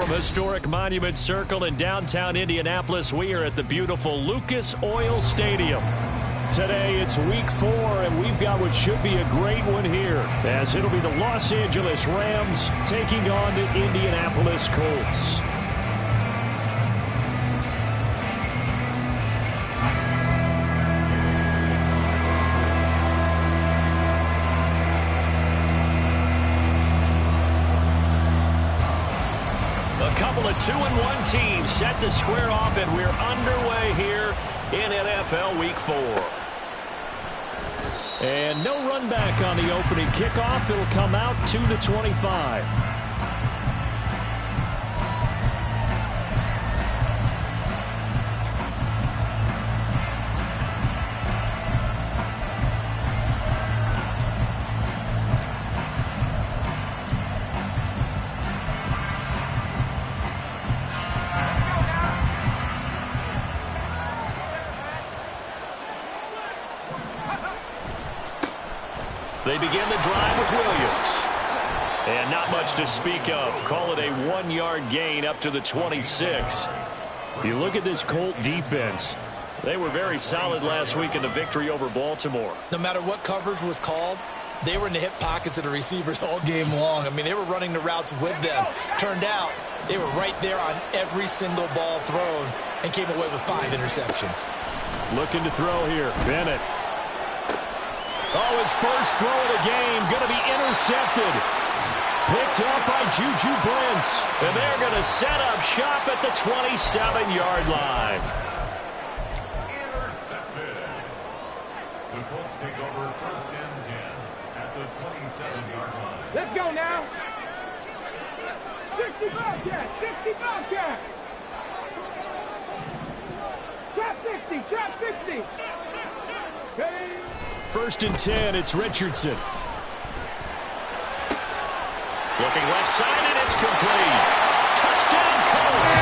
from historic Monument Circle in downtown Indianapolis. We are at the beautiful Lucas Oil Stadium. Today it's week 4, and we've got what should be a great one here, as it'll be the Los Angeles Rams taking on the Indianapolis Colts. A couple of 2-1 teams set to square off, and we're underway here in NFL Week 4. And no run back on the opening kickoff. It'll come out to the 25. They begin the drive with Williams. And not much to speak of. Call it a 1-yard gain up to the 26. You look at this Colt defense. They were very solid last week in the victory over Baltimore. No matter what coverage was called, they were in the hip pockets of the receivers all game long. I mean, they were running the routes with them. Turned out, they were right there on every single ball thrown and came away with 5 interceptions. Looking to throw here. Bennett. Oh, his first throw of the game going to be intercepted. Picked up by Juju Brents. And they're going to set up shop at the 27-yard line. Intercepted. The Colts take over 1st and 10 at the 27-yard line. Let's go now. 60 Bobcat, 60 Bobcat. Trap 60, trap 60. Hey. 1st and 10, it's Richardson. Looking left side, and it's complete. Touchdown, Colts.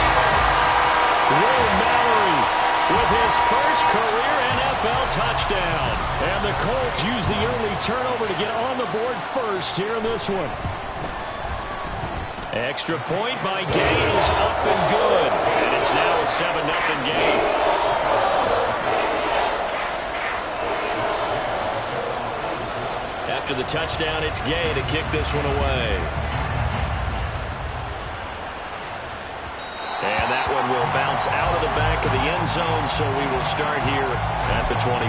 Will Mallory with his first career NFL touchdown. And the Colts use the early turnover to get on the board first here in this one. Extra point by Gay is up and good. And it's now a 7-0 game. After the touchdown, it's Gay to kick this one away. And that one will bounce out of the back of the end zone, so we will start here at the 25.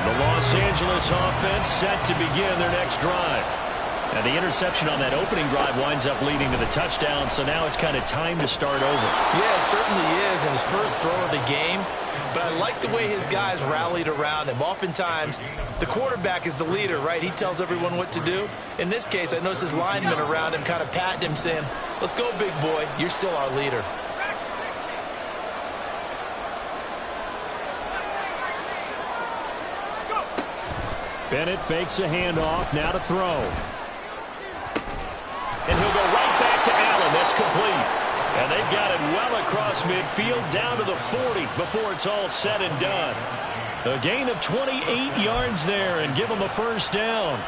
The Los Angeles offense set to begin their next drive. And the interception on that opening drive winds up leading to the touchdown, so now it's kind of time to start over. Yeah, it certainly is, in his first throw of the game. But I like the way his guys rallied around him. Oftentimes, the quarterback is the leader, right? He tells everyone what to do. In this case, I noticed his linemen around him kind of patting him, saying, let's go, big boy. You're still our leader. Bennett fakes a handoff, now to throw. And he'll go right back to Allen. That's complete. And they've got it well across midfield, down to the 40 before it's all said and done. A gain of 28 yards there, and give them a first down.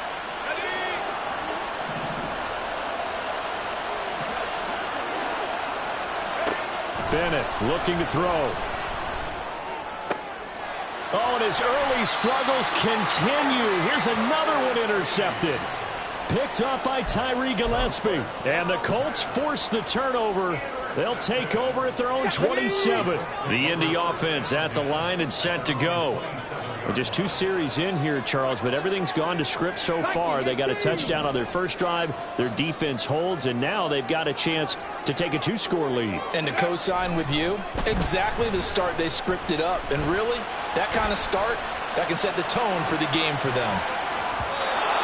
Bennett looking to throw. Oh, and his early struggles continue. Here's another one intercepted. Picked up by Tyree Gillespie. And the Colts force the turnover. They'll take over at their own 27. The Indy offense at the line and set to go. Well, just 2 series in here, Charles, but everything's gone to script so far. They got a touchdown on their first drive. Their defense holds, and now they've got a chance to take a 2-score lead. And to co-sign with you, exactly the start they scripted up. And really, that kind of start, that can set the tone for the game for them.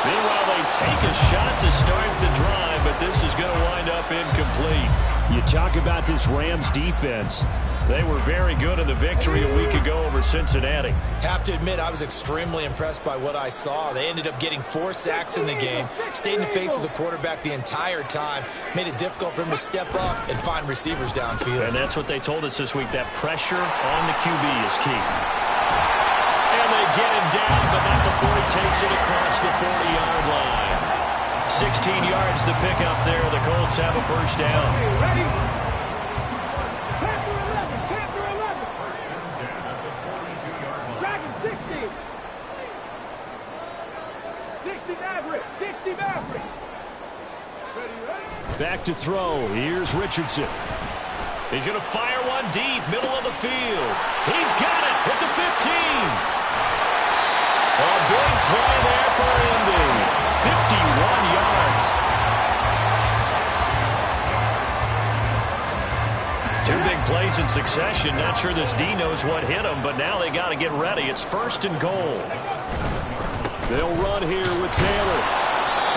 Meanwhile, they take a shot to start the drive, but this is going to wind up incomplete. You talk about this Rams defense. They were very good in the victory a week ago over Cincinnati. Have to admit, I was extremely impressed by what I saw. They ended up getting 4 sacks in the game, stayed in the face of the quarterback the entire time, made it difficult for him to step up and find receivers downfield. And that's what they told us this week, that pressure on the QB is key. And they get him down, but not before he takes it across 16 yards to pick up there. The Colts have a first down. Ready? 10 through 11. 10 through 11. First and 10 at the 42-yard line. Dragon 60. 60 Maverick. 60 Maverick. Ready, ready? Back to throw. Here's Richardson. He's going to fire one deep, middle of the field. He's got it at the 15. A big play there for Indy. 51 yards. Two big plays in succession. Not sure this D knows what hit him, but now they got to get ready. It's first and goal. They'll run here with Taylor.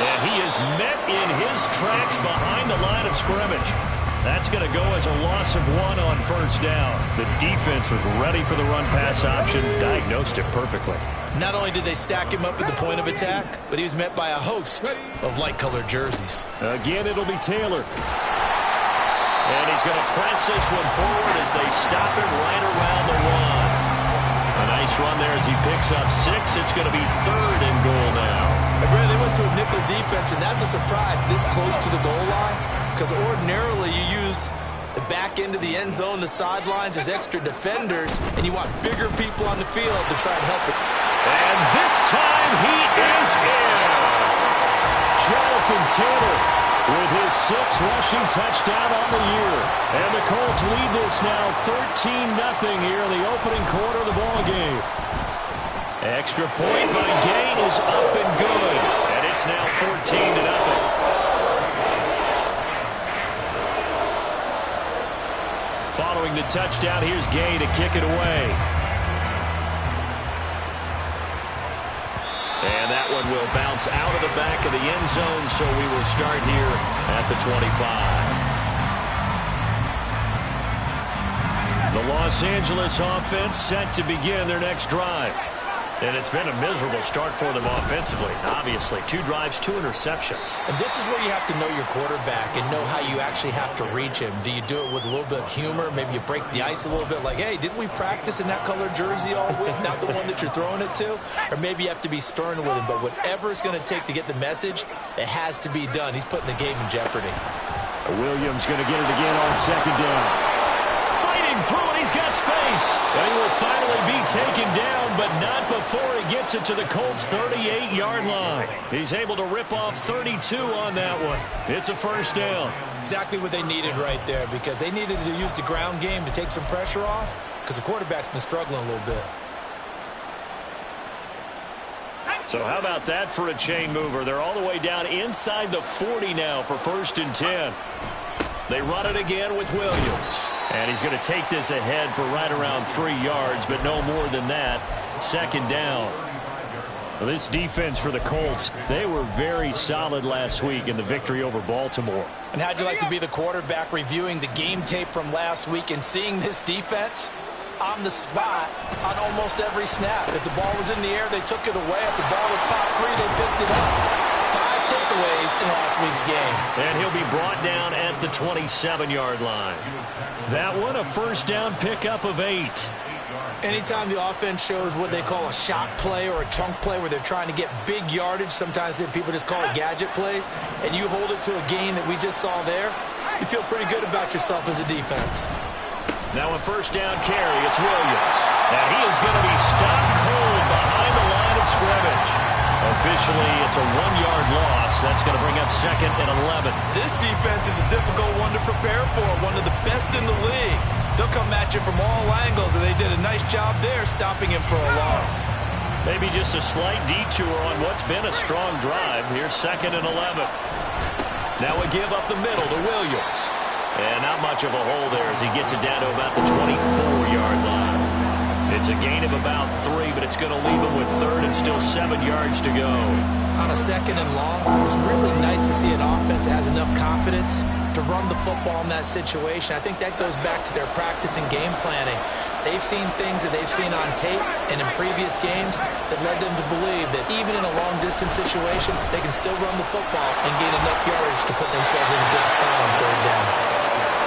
And he is met in his tracks behind the line of scrimmage. That's going to go as a loss of 1 on first down. The defense was ready for the run-pass option, diagnosed it perfectly. Not only did they stack him up at the point of attack, but he was met by a host of light-colored jerseys. Again, it'll be Taylor. And he's going to press this one forward as they stop him right around the 1. A nice run there as he picks up 6. It's going to be third and goal now. They went to a nickel defense, and that's a surprise this close to the goal line, because ordinarily you use the back end of the end zone, the sidelines as extra defenders, and you want bigger people on the field to try and help it. And this time he is in. Jonathan Taylor with his 6th rushing touchdown on the year. And the Colts lead this now 13-0 here in the opening quarter of the ball game. Extra point by Gain is up and good. And it's now 14-0. Following the touchdown, here's Gay to kick it away. And that one will bounce out of the back of the end zone, so we will start here at the 25. The Los Angeles offense set to begin their next drive. And it's been a miserable start for them offensively, obviously. 2 drives, 2 interceptions. And this is where you have to know your quarterback and know how you actually have to reach him. Do you do it with a little bit of humor? Maybe you break the ice a little bit like, hey, didn't we practice in that colored jersey all week, not the one that you're throwing it to? Or maybe you have to be stern with him. But whatever it's going to take to get the message, it has to be done. He's putting the game in jeopardy. Williams going to get it again on second down. Fighting through it, he's got space. And he will finally be taken down, but not before he gets it to the Colts' 38-yard line. He's able to rip off 32 on that one. It's a first down. Exactly what they needed right there, because they needed to use the ground game to take some pressure off, because the quarterback's been struggling a little bit. So how about that for a chain mover? They're all the way down inside the 40 now for first and 10. They run it again with Williams. And he's going to take this ahead for right around 3 yards, but no more than that. Second down. Well, this defense for the Colts, they were very solid last week in the victory over Baltimore. And how'd you like to be the quarterback reviewing the game tape from last week and seeing this defense on the spot on almost every snap? If the ball was in the air, they took it away. If the ball was popped free, they picked it up. 5 takeaways in last week's game. And he'll be brought down at the 27-yard line. That one, a first down pickup of 8. Anytime the offense shows what they call a shot play or a chunk play where they're trying to get big yardage, sometimes people just call it gadget plays, and you hold it to a gain that we just saw there, you feel pretty good about yourself as a defense. Now a first down carry, it's Williams. And he is going to be stopped cold behind the line of scrimmage. Officially, it's a 1-yard loss. That's going to bring up second and 11. This defense is a difficult one to prepare for, one of the best in the league. They'll come at you from all angles, and they did a nice job there stopping him for a loss. Maybe just a slight detour on what's been a strong drive. Here's second and 11. Now a give up the middle to Williams. And not much of a hole there as he gets it down to about the 24-yard line. It's a gain of about 3, but it's going to leave him with third and still 7 yards to go. On a second and long, it's really nice to see an offense that has enough confidence to run the football in that situation. I think that goes back to their practice and game planning. They've seen things that they've seen on tape and in previous games that led them to believe that even in a long-distance situation, they can still run the football and gain enough yardage to put themselves in a good spot on third down.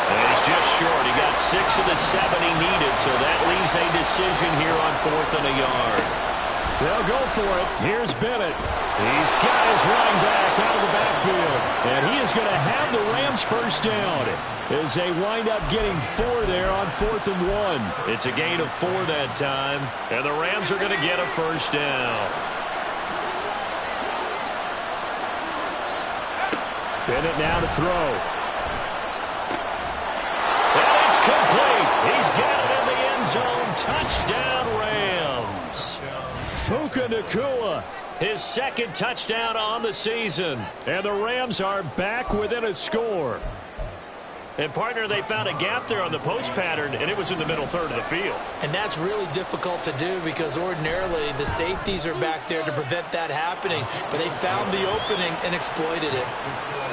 And he's just short. He got 6 of the 7 he needed, so that leaves a decision here on 4th and a yard. They'll go for it. Here's Bennett. He's got his running back out of the backfield. And he is going to have the Rams first down as they wind up getting 4 there on 4th and 1. It's a gain of 4 that time, and the Rams are going to get a first down. Bennett now to throw. And it's complete. He's got it in the end zone. Touchdown, Rams. Puka Nacua, his second touchdown on the season. And the Rams are back within a score. And, partner, they found a gap there on the post pattern, and it was in the middle third of the field. And that's really difficult to do because ordinarily the safeties are back there to prevent that happening. But they found the opening and exploited it.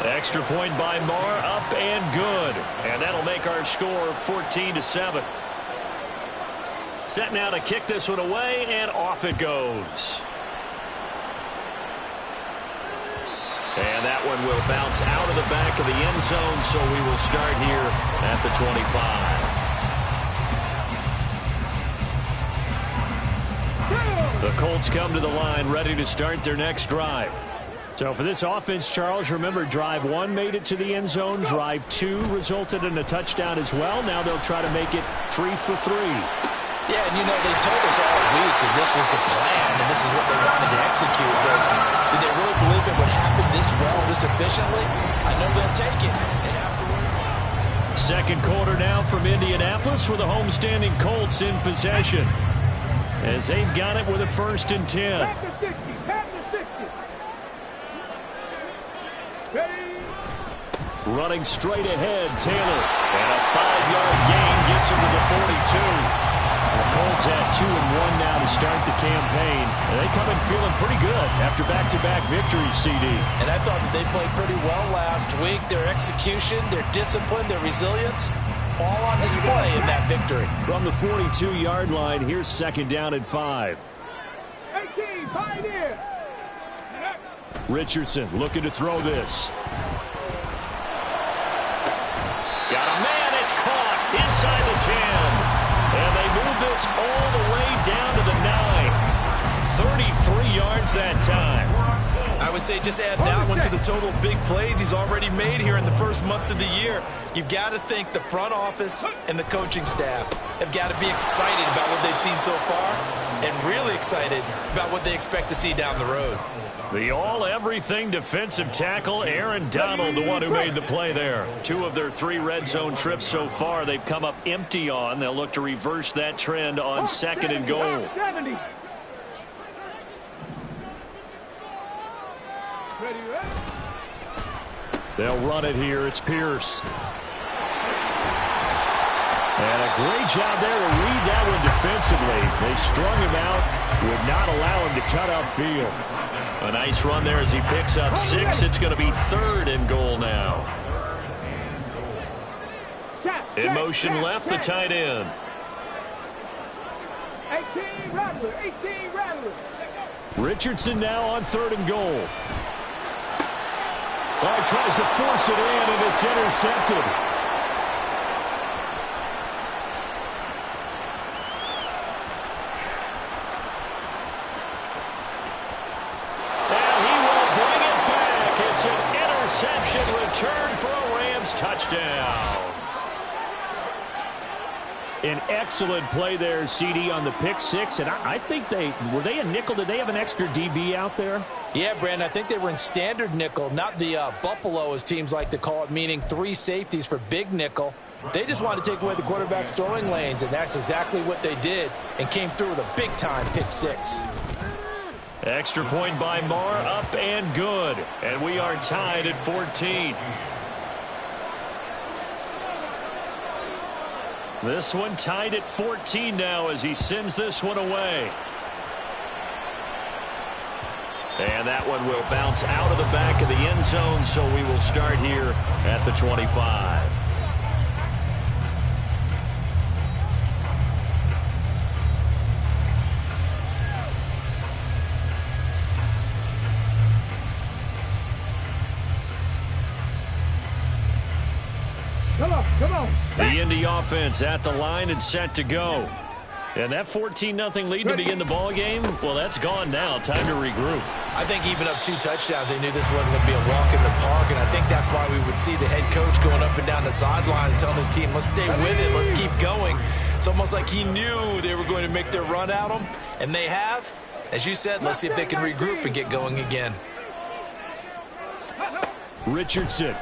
Extra point by Marr, up and good. And that'll make our score 14-7. Set now to kick this one away, and off it goes. And that one will bounce out of the back of the end zone, so we will start here at the 25. The Colts come to the line ready to start their next drive. So for this offense, Charles, remember drive 1 made it to the end zone. Drive 2 resulted in a touchdown as well. Now they'll try to make it 3 for 3. Yeah, and you know, they told us all week that this was the plan and this is what they wanted to execute. But did they really believe it would happen this well, this efficiently? I know they'll take it. Second quarter now from Indianapolis with the homestanding Colts in possession, as they've got it with a 1st and 10. Back to 60. Back to 60. Ready. Running straight ahead, Taylor. And a 5-yard gain gets him to the 42. The Colts at 2-1 now to start the campaign. And they come in feeling pretty good after back-to-back victories, CD. And I thought that they played pretty well last week. Their execution, their discipline, their resilience, all on display in that victory. From the 42-yard line, here's 2nd down and 5. 18, Pioneer. Richardson looking to throw this. Got a man, it's caught inside the 10. And they move this all the way down to the 9. 33 yards that time. I would say just add that one to the total big plays he's already made here in the first month of the year. You've got to think the front office and the coaching staff have got to be excited about what they've seen so far and really excited about what they expect to see down the road. The all-everything defensive tackle, Aaron Donald, the one who made the play there. 2 of their 3 red zone trips so far, they've come up empty on. They'll look to reverse that trend on 2nd and goal. 70. Ready, ready. They'll run it here. It's Pierce. And a great job there to read that one defensively. They strung him out, would not allow him to cut upfield. A nice run there as he picks up 6. It's going to be 3rd and goal now. In motion left, the tight end. 18 Rattler. 18 Rattler. Richardson now on 3rd and goal. Oh, tries to force it in, and it's intercepted. Interception return for a Rams touchdown. An excellent play there, CD, on the pick 6. And I think were they a nickel? Did they have an extra DB out there? Yeah, Brandon, I think they were in standard nickel, not the Buffalo, as teams like to call it, meaning 3 safeties for big nickel. They just wanted to take away the quarterback's throwing lanes, and that's exactly what they did and came through with a big-time pick 6. Extra point by Marr, up and good. And we are tied at 14. This one tied at 14 now as he sends this one away. And that one will bounce out of the back of the end zone, so we will start here at the 25. Come on, come on. The Indy offense at the line and set to go. And that 14-0 lead to begin the ball game, well, that's gone now. Time to regroup. I think even up 2 touchdowns, they knew this wasn't going to be a walk in the park, and I think that's why we would see the head coach going up and down the sidelines telling his team, let's stay with it, let's keep going. It's almost like he knew they were going to make their run at him, and they have. As you said, let's see if they can regroup and get going again. Richardson.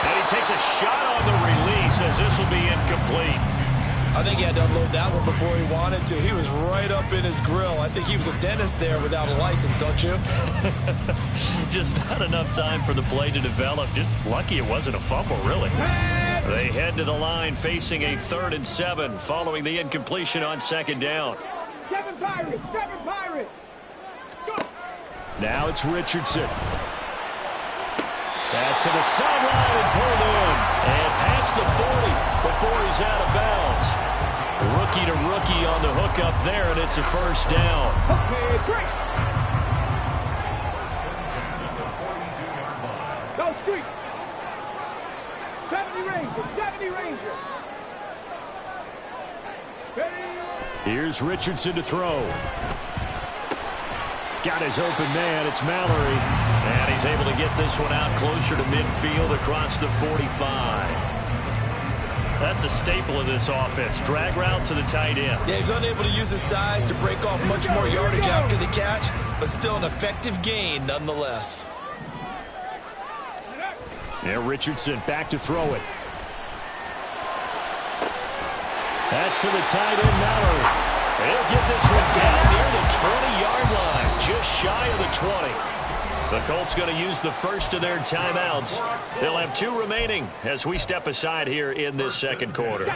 And he takes a shot on the release as this will be incomplete. I think he had to unload that one before he wanted to. He was right up in his grill. I think he was a dentist there without a license, don't you? Just not enough time for the play to develop. Just lucky it wasn't a fumble, really. They head to the line facing a 3rd and 7 following the incompletion on 2nd down. 7 Pirates! 7 Pirates! Go! Now it's Richardson. Pass to the sideline and pulled in. And past the 40 before he's out of bounds. Rookie to rookie on the hook up there, and it's a 1st down. Okay, great! Go street! 70 Rangers! 70 Rangers! Here's Richardson to throw. Got his open man. It's Mallory. And he's able to get this one out closer to midfield across the 45. That's a staple of this offense. Drag route to the tight end. Yeah, he's unable to use his size to break off much more yardage after the catch, but still an effective gain nonetheless. Yeah, Richardson back to throw it. That's to the tight end, Mallory. They'll get this one down near the 20-yard line, just shy of the 20. The Colts going to use the first of their timeouts. They'll have 2 remaining as we step aside here in this 2nd quarter.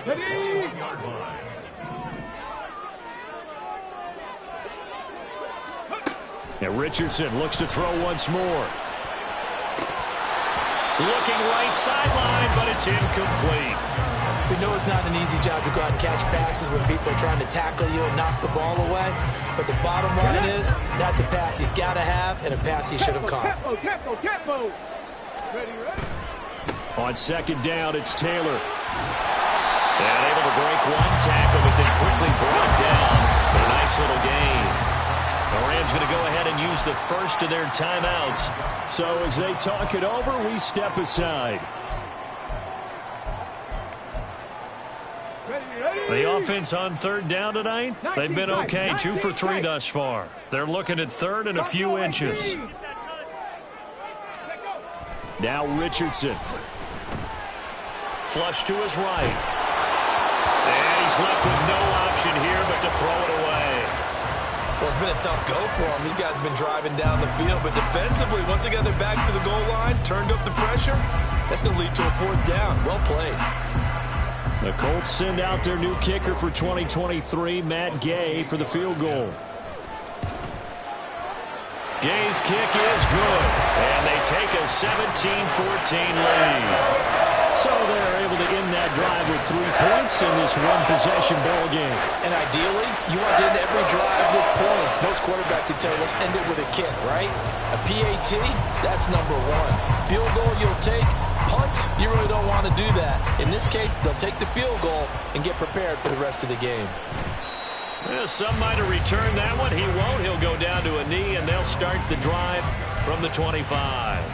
And Richardson looks to throw once more. Looking right sideline, but it's incomplete. We know it's not an easy job to go out and catch passes when people are trying to tackle you and knock the ball away. But the bottom line is, that's a pass he's got to have and a pass he should have caught. Tempo. Ready. On 2nd down, it's Taylor. And able to break one tackle, but then quickly brought down. But a nice little gain. The Rams going to go ahead and use the first of their timeouts. So as they talk it over, we step aside. The offense on 3rd down tonight, they've been okay. 2 for 3 thus far. They're looking at 3rd and a few inches. Now Richardson. Flush to his right. And he's left with no option here but to throw it away. Well, it's been a tough go for him. These guys have been driving down the field, but defensively, once they got their backs to the goal line, turned up the pressure, that's going to lead to a 4th down. Well played. The Colts send out their new kicker for 2023, Matt Gay, for the field goal. Gay's kick is good, and they take a 17-14 lead. So they're able to end that drive with 3 points in this one-possession ball game. And ideally, you want to end every drive with points. Most quarterbacks would tell you, let's end it with a kick, right? A PAT, that's number 1. Field goal you'll take. Punts, you really don't want to do that. In this case, they'll take the field goal and get prepared for the rest of the game. Well, some might have returned that one. He won't. He'll go down to a knee, and they'll start the drive from the 25.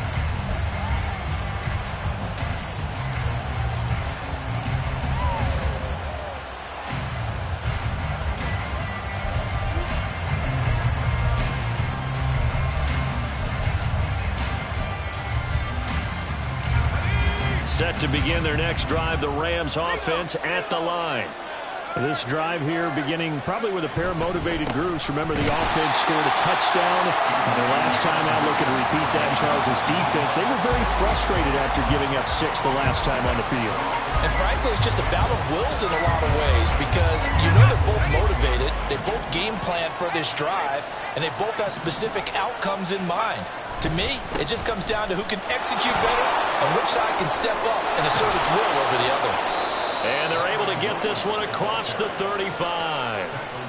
Set to begin their next drive, the Rams offense at the line. This drive here beginning probably with a pair of motivated groups. Remember, the offense scored a touchdown. Their last time out looking to repeat that in Charles' defense. They were very frustrated after giving up 6 the last time on the field. And frankly, it's just a battle of wills in a lot of ways because you know they're both motivated. They both game plan for this drive, and they both have specific outcomes in mind. To me, it just comes down to who can execute better and which side can step up and assert its will over the other. And they're able to get this one across the 35.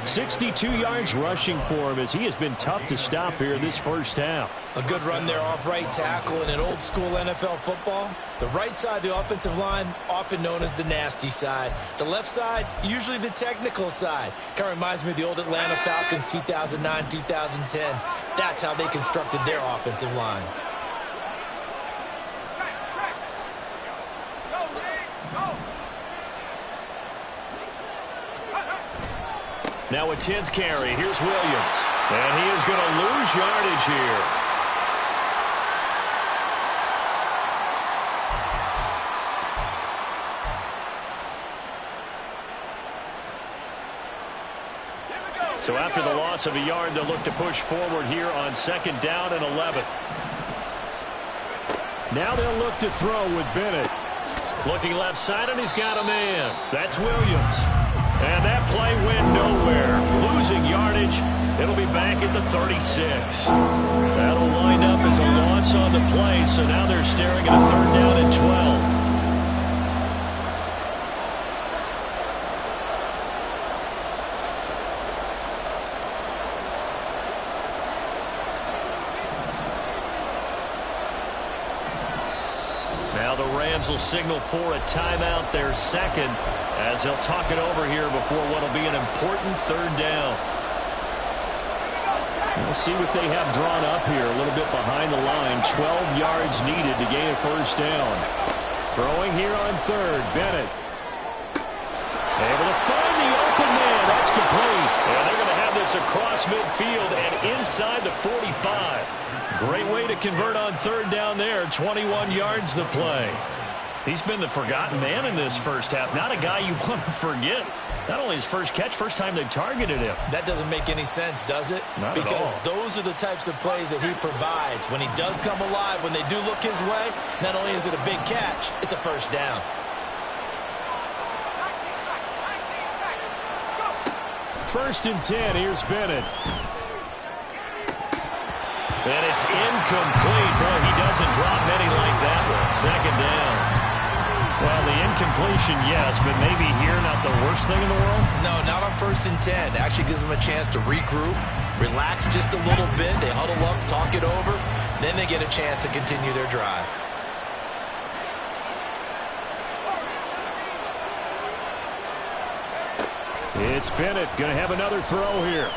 62 yards rushing for him as he has been tough to stop here this first half. A good run there off right tackle in an old school NFL football. The right side of the offensive line, often known as the nasty side. The left side, usually the technical side. Kind of reminds me of the old Atlanta Falcons 2009, 2010. That's how they constructed their offensive line. Now a 10th carry. Here's Williams. And he is going to lose yardage here. So after the loss of a yard, they'll look to push forward here on 2nd down and 11. Now they'll look to throw with Bennett. Looking left side, and he's got a man. That's Williams. And that play went nowhere. Losing yardage. It'll be back at the 36. That'll wind up as a loss on the play, so now they're staring at a 3rd down and 12. Now the Rams will signal for a timeout, their 2nd, as they'll talk it over here before what will be an important 3rd down. We'll see what they have drawn up here, a little bit behind the line. 12 yards needed to gain a 1st down. Throwing here on 3rd, Bennett. Able to find the open man. That's complete. And they're going to have this across midfield and inside the 45. Great way to convert on 3rd down there. 21 yards the play. He's been the forgotten man in this first half. Not a guy you want to forget. Not only his first catch, first time they've targeted him. That doesn't make any sense, does it? Not at all. Because those are the types of plays that he provides. When he does come alive, when they do look his way, not only is it a big catch, it's a 1st down. 1st and 10. Here's Bennett. And it's incomplete. Boy, he doesn't drop many like that one. 2nd down. Well, the incompletion, yes, but maybe here not the worst thing in the world? No, not on 1st and 10. Actually gives them a chance to regroup, relax just a little bit. They huddle up, talk it over. Then they get a chance to continue their drive. It's Bennett going to have another throw here.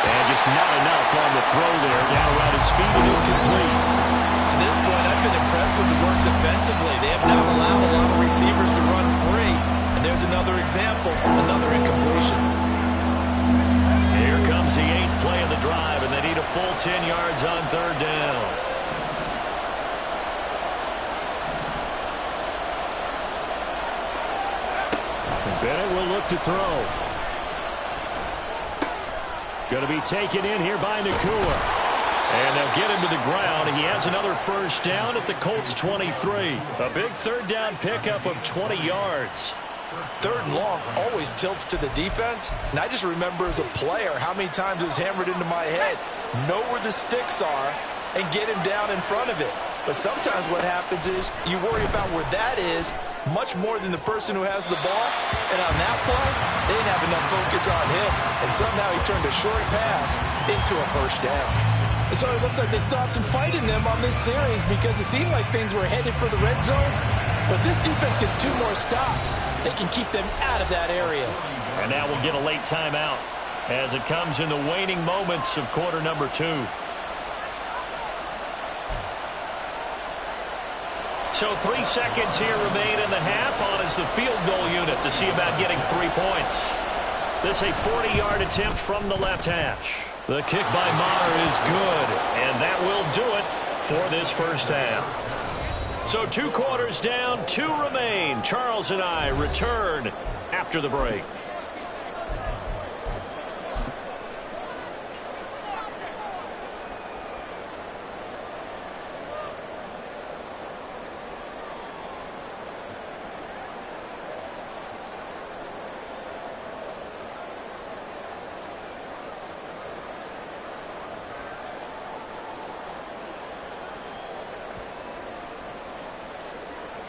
And just not enough on the throw there. Down around his feet and incomplete. To this point, I've been impressed with the work defensively. They have not allowed a lot of receivers to run free. And there's another example, another incompletion. Here comes the 8th play of the drive, and they need a full 10 yards on 3rd down. And Bennett will look to throw. Going to be taken in here by Nakua. And they'll get him to the ground. He has another 1st down at the Colts 23. A big 3rd down pickup of 20 yards. 3rd and long always tilts to the defense. And I just remember as a player how many times it was hammered into my head. Know where the sticks are and get him down in front of it. But sometimes what happens is you worry about where that is much more than the person who has the ball. And on that play, they didn't have enough focus on him. And somehow he turned a short pass into a 1st down. And so it looks like they still have some fight in them on this series because it seemed like things were headed for the red zone. But this defense gets 2 more stops. They can keep them out of that area. And now we'll get a late timeout as it comes in the waning moments of quarter number 2. So 3 seconds here remain in the half. On is the field goal unit to see about getting 3 points. This a 40-yard attempt from the left hash. The kick by Maher is good, and that will do it for this first half. So 2 quarters down, 2 remain. Charles and I return after the break.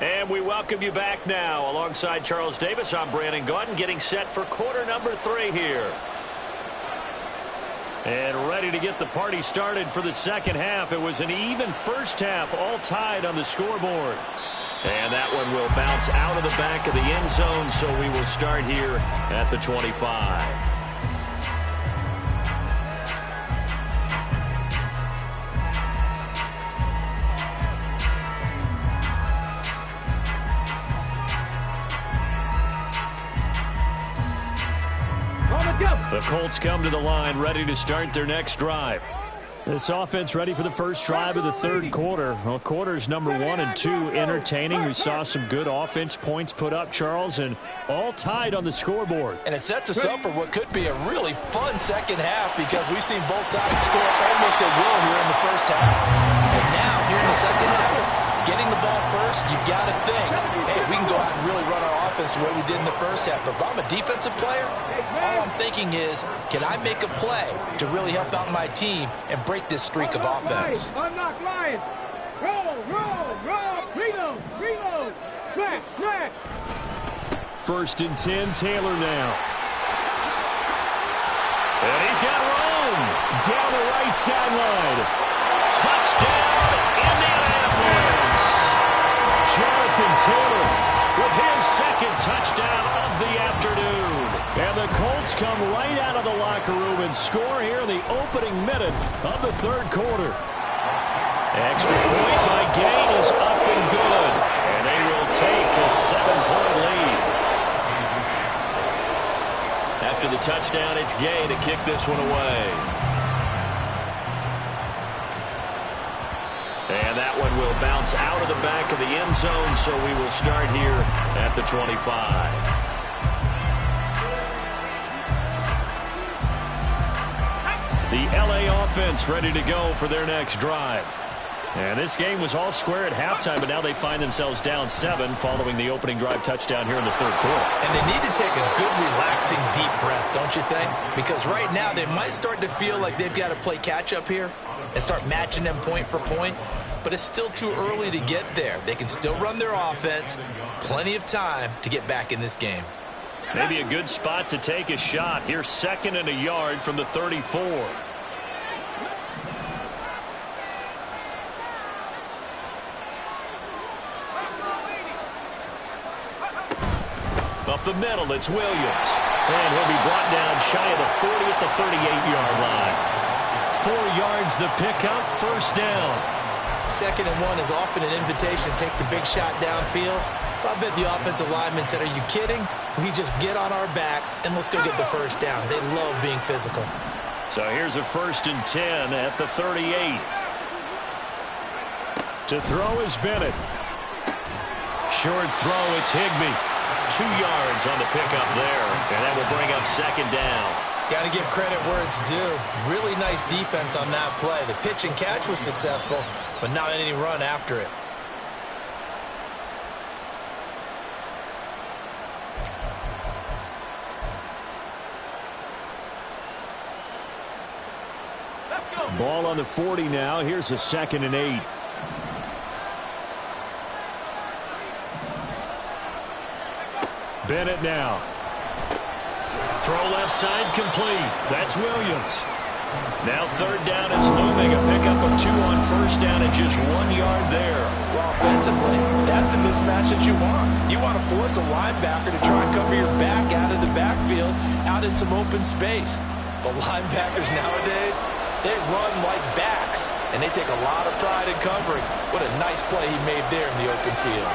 And we welcome you back now. Alongside Charles Davis, I'm Brandon Gaudin, getting set for quarter number 3 here. And ready to get the party started for the second half. It was an even first half, all tied on the scoreboard. And that one will bounce out of the back of the end zone, so we will start here at the 25. The Colts come to the line, ready to start their next drive. This offense ready for the first drive of the third quarter. Well, quarters number 1 and 2 entertaining. We saw some good offense points put up, Charles, and all tied on the scoreboard. And it sets us up for what could be a really fun second half because we've seen both sides score almost at will here in the first half. And now, here in the second half, getting the ball first, you've got to think, hey, we can go out and really run our offense the way we did in the first half. But if I'm a defensive player, all I'm thinking is, can I make a play to really help out my team and break this streak of offense? Unlock Lions. Roll, reload, smack. First and 10, Taylor now. And he's got room down the right sideline. Touchdown, Indianapolis. Jonathan Taylor with his second touchdown of the afternoon. And the Colts come right out of the locker room and score here in the opening minute of the third quarter. Extra point by Gain is up and good. And they will take a 7-point lead. After the touchdown, it's Gain to kick this one away. And that one will bounce out of the back of the end zone, so we will start here at the 25. The LA offense ready to go for their next drive. And this game was all square at halftime, but now they find themselves down 7 following the opening drive touchdown here in the third quarter. And they need to take a good, relaxing, deep breath, don't you think? Because right now they might start to feel like they've got to play catch-up here and start matching them point for point. But it's still too early to get there. They can still run their offense. Plenty of time to get back in this game. Maybe a good spot to take a shot. Here's 2nd and a yard from the 34. Up the middle, it's Williams. And he'll be brought down shy of the 40 at the 38-yard line. 4 yards the pickup, first down. 2nd and 1 is often an invitation to take the big shot downfield. I bet the offensive lineman said, are you kidding? We just get on our backs and let's go get the first down. They love being physical. So here's a 1st and 10 at the 38. To throw is Bennett. Short throw, it's Higbee. 2 yards on the pickup there, and that will bring up 2nd down. Got to give credit where it's due. Really nice defense on that play. The pitch and catch was successful, but not any run after it. Ball on the 40 now. Here's a 2nd and 8. Bennett now. Throw left side complete. That's Williams. Now 3rd down is Looming. A pickup of 2 on 1st down and just 1 yard there. Well, offensively, that's the mismatch that you want. You want to force a linebacker to try and cover your back out of the backfield, out in some open space. But linebackers nowadays, they run like backs, and they take a lot of pride in covering. What a nice play he made there in the open field.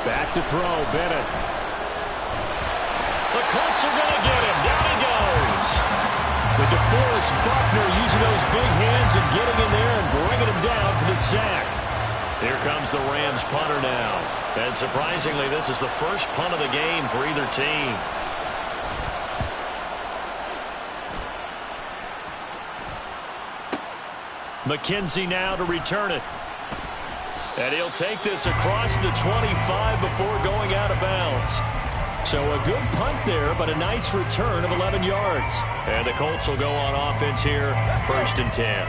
Back to throw, Bennett. The Colts are going to get him. Down he goes. With DeForest Buckner using those big hands and getting in there and bringing him down for the sack. Here comes the Rams punter now. And surprisingly, this is the first punt of the game for either team. McKenzie now to return it. And he'll take this across the 25 before going out of bounds. So a good punt there, but a nice return of 11 yards. And the Colts will go on offense here, 1st and 10.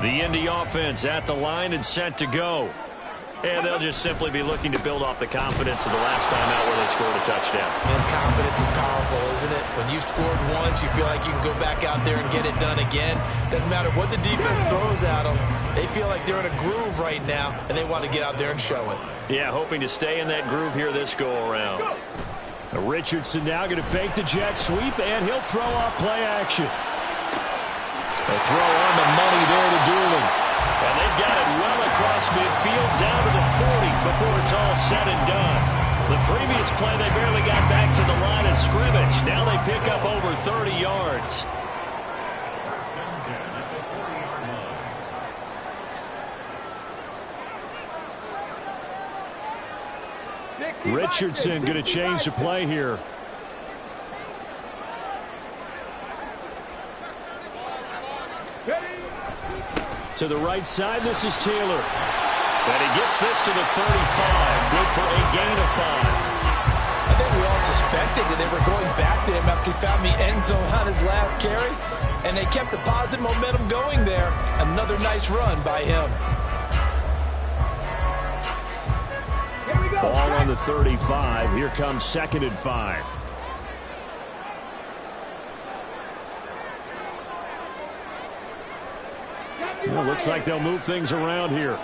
The Indy offense at the line and set to go. And they'll just simply be looking to build off the confidence of the last time out where they scored a touchdown. And confidence is powerful, isn't it? When you've scored once, you feel like you can go back out there and get it done again. Doesn't matter what the defense throws at them. They feel like they're in a groove right now, and they want to get out there and show it. Yeah, hoping to stay in that groove here this go-around. Richardson now going to fake the jet sweep, and he'll throw off play action. A throw on the money there to Doolin. And they've got it well across midfield down to the 40 before it's all said and done. The previous play, they barely got back to the line of scrimmage. Now they pick up over 30 yards. First and 10 at the 40-yard line. Richardson going to change the play here. To the right side, this is Taylor. And he gets this to the 35. Good for a gain of 5. I think we all suspected that they were going back to him after he found the end zone on his last carry. And they kept the positive momentum going there. Another nice run by him. Ball on the 35. Here comes 2nd and 5. Well, looks like they'll move things around here.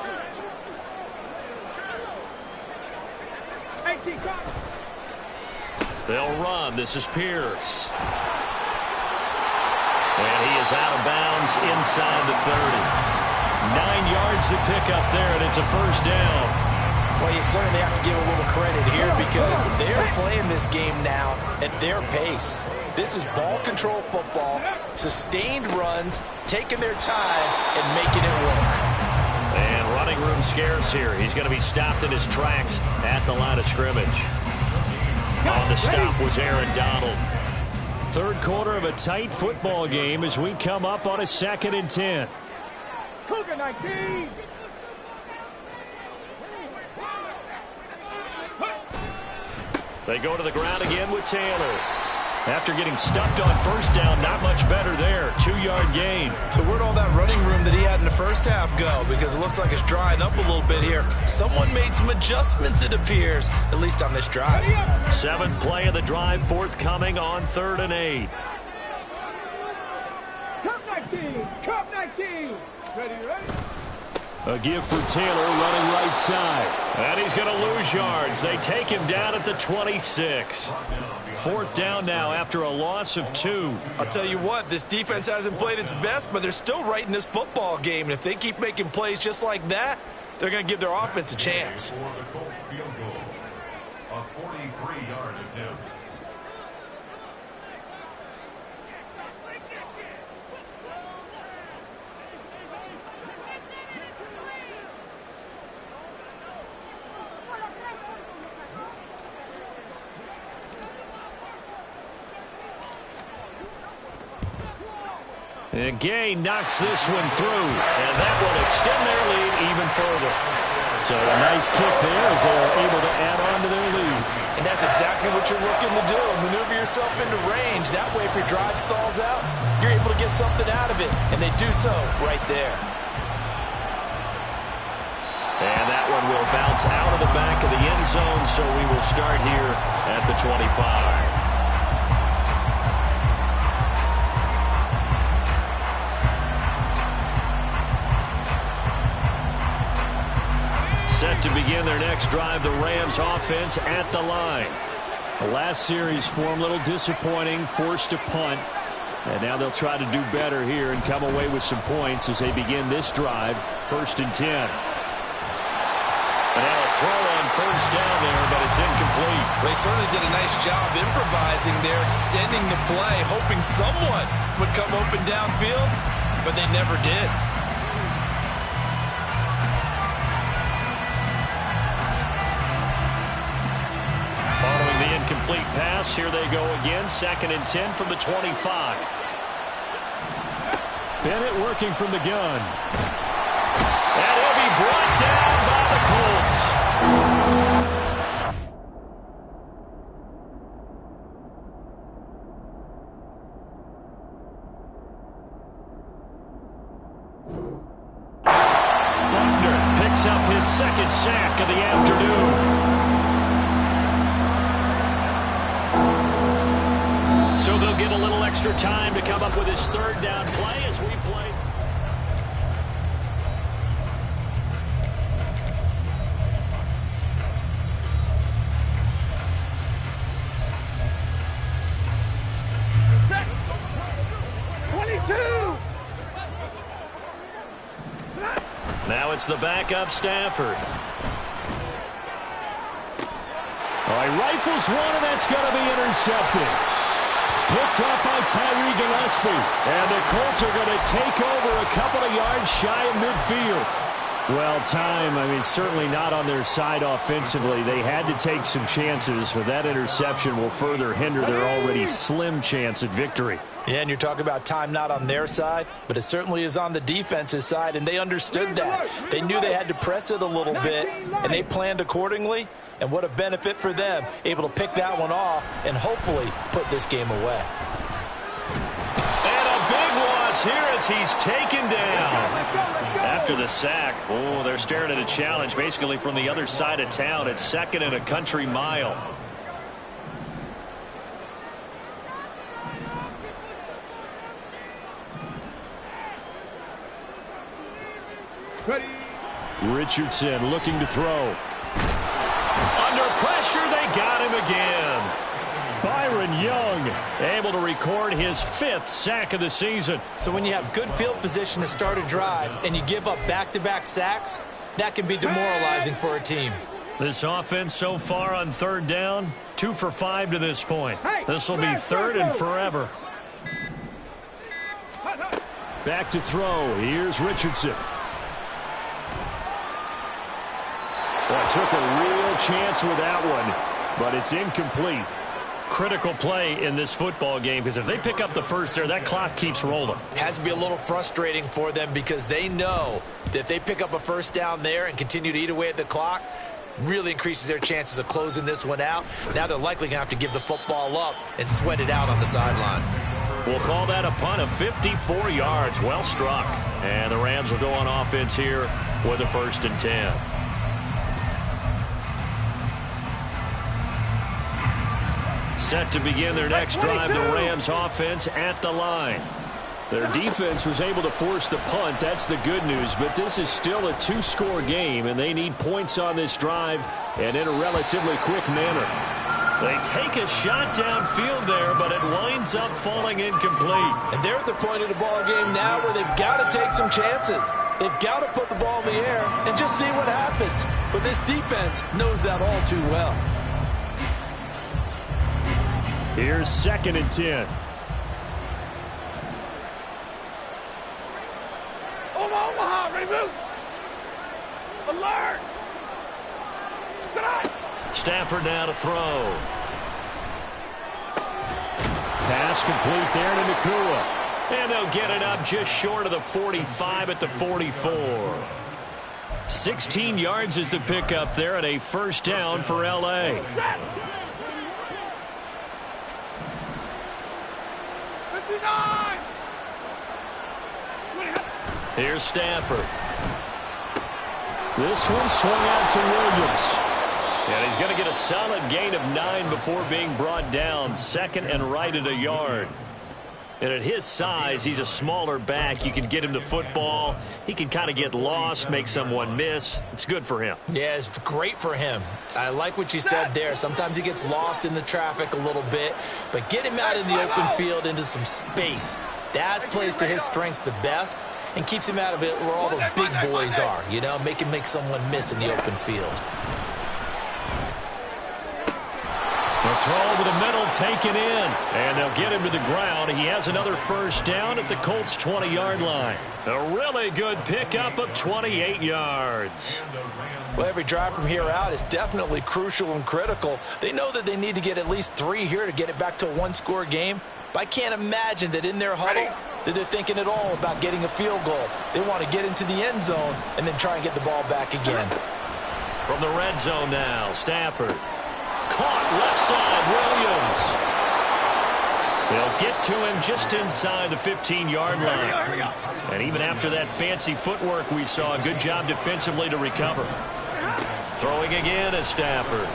They'll run. This is Pierce. And he is out of bounds inside the 30. 9 yards to pick up there, and it's a first down. Well, you certainly have to give a little credit here because they're playing this game now at their pace. This is ball control football, sustained runs, taking their time and making it work. And running room scarce here. He's going to be stopped in his tracks at the line of scrimmage. On the stop was Aaron Donald. Third quarter of a tight football game as we come up on a 2nd and 10. Cougar 19. They go to the ground again with Taylor. After getting stuffed on first down, not much better there. 2-yard gain. So where'd all that running room that he had in the first half go? Because it looks like it's drying up a little bit here. Someone made some adjustments, it appears, at least on this drive. 7th play of the drive, forthcoming on 3rd and 8. Cup 19. Cup 19. Ready. A give for Taylor running right side. And he's going to lose yards. They take him down at the 26. 4th down now after a loss of 2. I'll tell you what, this defense hasn't played its best, but they're still right in this football game. And if they keep making plays just like that, they're going to give their offense a chance. For the Colts field goal, a 43-yard attempt. And Gay knocks this one through, and that will extend their lead even further. So a nice kick there as they're able to add on to their lead. And that's exactly what you're looking to do. Maneuver yourself into range. That way, if your drive stalls out, you're able to get something out of it. And they do so right there. And that one will bounce out of the back of the end zone, so we will start here at the 25. Set to begin their next drive, the Rams offense at the line. The last series form a little disappointing, forced a punt. And now they'll try to do better here and come away with some points as they begin this drive, 1st and 10. And now a throw on first down there, but it's incomplete. They certainly did a nice job improvising there, extending the play, hoping someone would come open downfield, but they never did. Following the incomplete pass, here they go again, 2nd and 10 from the 25. Bennett working from the gun. And he'll be brought down by the Colts. up his second sack of the afternoon. So they'll get a little extra time to come up with his third down play as we play. Now it's the backup Stafford. Oh, he rifles one, and that's going to be intercepted. Picked up by Tyree Gillespie. And the Colts are going to take over a couple of yards shy of midfield. Well, certainly not on their side offensively. They had to take some chances, but that interception will further hinder their already slim chance at victory. Yeah, and you're talking about time not on their side, but it certainly is on the defense's side, and they understood that. They knew they had to press it a little bit, and they planned accordingly, and what a benefit for them, able to pick that one off and hopefully put this game away. And a big loss here as he's taken down. After the sack, they're staring at a challenge basically from the other side of town. It's second and a country mile. Richardson looking to throw. Under pressure, they got him again. Byron Young able to record his 5th sack of the season. So when you have good field position to start a drive and you give up back-to-back sacks, that can be demoralizing for a team. This offense so far on third down, 2 for 5 to this point. This will be third and forever. back to throw. Here's Richardson. Well, took a real chance with that one, but it's incomplete. Critical play in this football game, because if they pick up the first there, that clock keeps rolling. Has to be a little frustrating for them because they know that if they pick up a first down there and continue to eat away at the clock, really increases their chances of closing this one out. Now they're likely going to have to give the football up and sweat it out on the sideline. We'll call that a punt of 54 yards. Well struck. And the Rams will go on offense here with a 1st and 10. Set to begin their next drive, the Rams offense at the line. Their defense was able to force the punt. That's the good news. But this is still a 2-score game, and they need points on this drive and in a relatively quick manner. They take a shot downfield there, but it winds up falling incomplete. And they're at the point of the ball game now where they've got to take some chances. They've got to put the ball in the air and just see what happens. But this defense knows that all too well. Here's 2nd and 10. Omaha, ready move. Alert. Stafford now to throw. Pass complete there to Nakua. And they'll get it up just short of the 45 at the 44. 16 yards is the pickup there and a 1st down for L.A. 59. Here's Stafford. This one swung out to Williams. And he's going to get a solid gain of 9 before being brought down. 2nd and right at a yard. And at his size, he's a smaller back. You can get him to football. He can kind of get lost, make someone miss. It's good for him. Yeah, it's great for him. I like what you said there. Sometimes he gets lost in the traffic a little bit. But get him out in the open field into some space. That plays to his strengths the best and keeps him out of it where all the big boys are. You know, make him make someone miss in the open field. The throw over the middle taken in. And they'll get him to the ground. He has another 1st down at the Colts' 20-yard line. A really good pickup of 28 yards. Well, every drive from here out is definitely crucial and critical. They know that they need to get at least 3 here to get it back to a 1-score game. But I can't imagine that in their huddle that they're thinking at all about getting a field goal. They want to get into the end zone and then try and get the ball back again. From the red zone now, Stafford. Caught left side, They'll get to him just inside the 15-yard line. And even after that fancy footwork we saw, a good job defensively to recover. Throwing again is Stafford.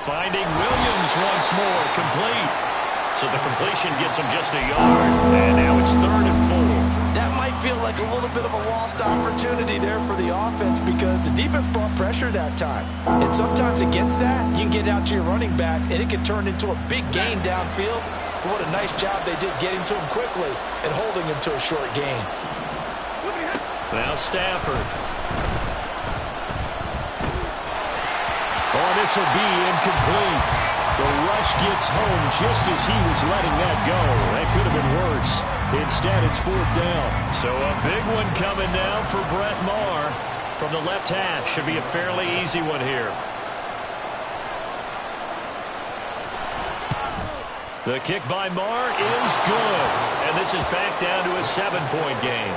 Finding Williams once more, complete. So the completion gets him just a yard. And now it's 3rd and 4. That might feel like a little bit of a lost opportunity there for the offense because the defense brought pressure that time. And sometimes against that, you can get out to your running back, and it can turn into a big gain downfield. But what a nice job they did getting to him quickly and holding him to a short gain. Now Stafford. Oh, this will be incomplete. The rush gets home just as he was letting that go. That could have been worse. Instead, it's 4th down. So a big one coming now for Brett Maher from the left half. Should be a fairly easy one here. The kick by Maher is good. And this is back down to a 7-point game.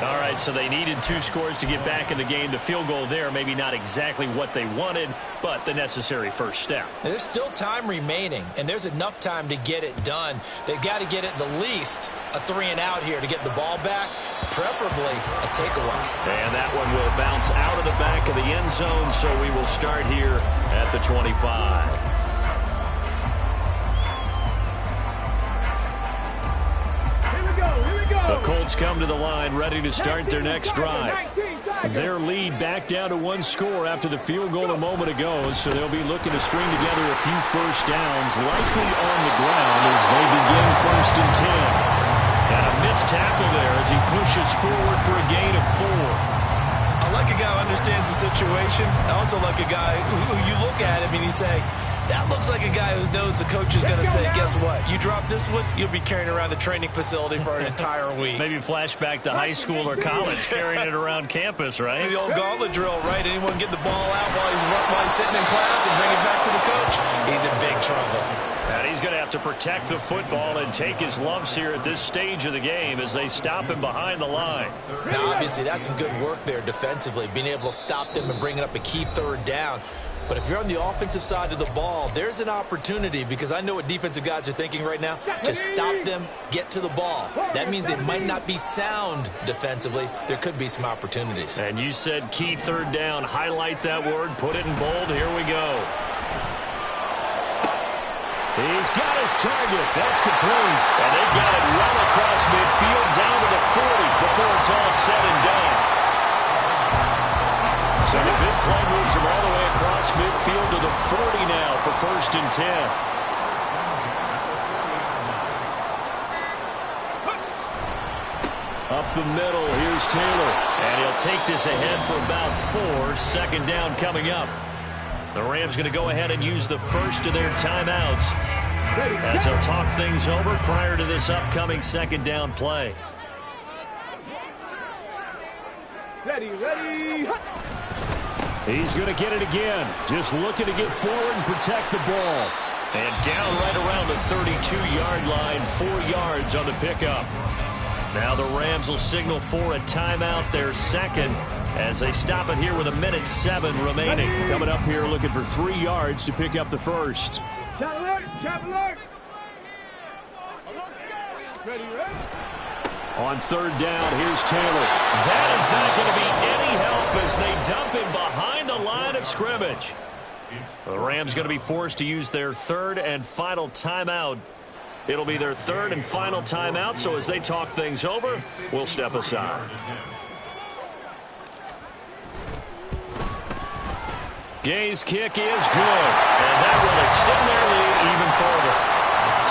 All right, so they needed 2 scores to get back in the game. The field goal there, maybe not exactly what they wanted, but the necessary first step. There's still time remaining, and there's enough time to get it done. They've got to get at the least a 3-and-out here to get the ball back, preferably a takeaway. And that one will bounce out of the back of the end zone, so we will start here at the 25. The Colts come to the line ready to start their next drive. Their lead back down to 1 score after the field goal a moment ago, so they'll be looking to string together a few first downs, likely on the ground as they begin 1st and 10. And a missed tackle there as he pushes forward for a gain of 4. I like a guy who understands the situation. I also like a guy who you look at him and you say, that looks like a guy who knows the coach is going to say, guess what? You drop this one, you'll be carrying around the training facility for an entire week. Maybe flashback to high school or college, carrying it around campus, right? The old gauntlet drill, right? Anyone get the ball out while he's sitting in class and bring it back to the coach? He's in big trouble. And he's going to have to protect the football and take his lumps here at this stage of the game as they stop him behind the line. Now, obviously, that's some good work there defensively, being able to stop them and bringing up a key 3rd down. But if you're on the offensive side of the ball, there's an opportunity because I know what defensive guys are thinking right now. Just stop them, get to the ball. That means they might not be sound defensively. There could be some opportunities. And you said key 3rd down. Highlight that word. Put it in bold. Here we go. He's got his target. That's complete. And they got it well across midfield down to the 40 before it's all said and done. So the big play moves him all the way across midfield to the 40 now for 1st and 10. Up the middle, here's Taylor. And he'll take this ahead for about 4. 2nd down coming up. The Rams going to go ahead and use the first of their timeouts as they'll talk things over prior to this upcoming 2nd down play. Ready. He's going to get it again. Just looking to get forward and protect the ball. And down right around the 32-yard line, 4 yards on the pickup. Now the Rams will signal for a timeout, their 2nd, as they stop it here with 1:07 remaining. Coming up here looking for 3 yards to pick up the first. Chap alert. Ready. On 3rd down, here's Taylor. That is not going to be any help as they dump him behind the line of scrimmage. The Rams going to be forced to use their 3rd and final timeout. It'll be their 3rd and final timeout, so as they talk things over, we'll step aside. Gay's kick is good, and that will extend their lead even further.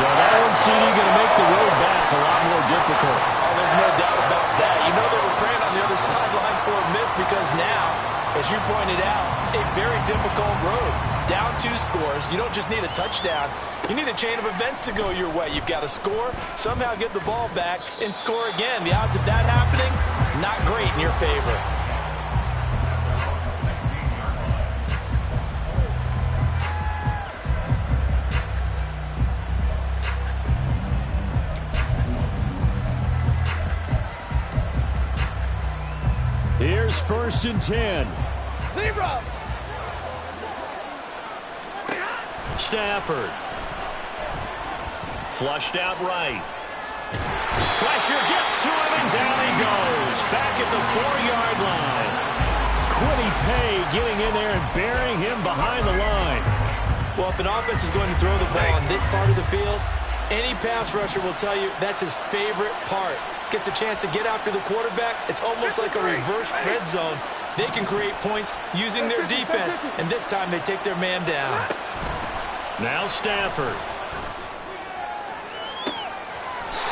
So that one's going to make the road back a lot more difficult. Oh, there's no doubt about that. You know they were praying on the other sideline for a miss because now, as you pointed out, a very difficult road. Down 2 scores. You don't just need a touchdown. You need a chain of events to go your way. You've got to score, somehow get the ball back, and score again. The odds of that happening, not great in your favor. Here's 1st and 10. Libra. Stafford. Flushed out right. Pressure gets to him, and down he goes. Back at the 4-yard line. Quiddy Pay getting in there and burying him behind the line. Well, if an offense is going to throw the ball on this part of the field, any pass rusher will tell you that's his favorite part. Gets a chance to get after the quarterback. It's almost like a reverse red zone. They can create points using their defense, and this time they take their man down. Now Stafford.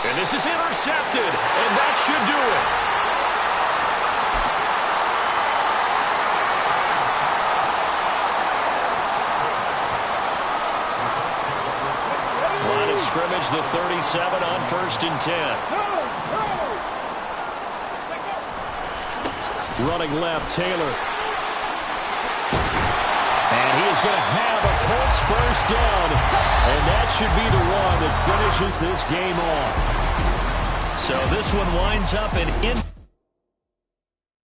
And this is intercepted, and that should do it. Line of scrimmage, the 37 on 1st and 10. Running left, Taylor. And he is going to have a Colts first down. And that should be the one that finishes this game off. So this one winds up in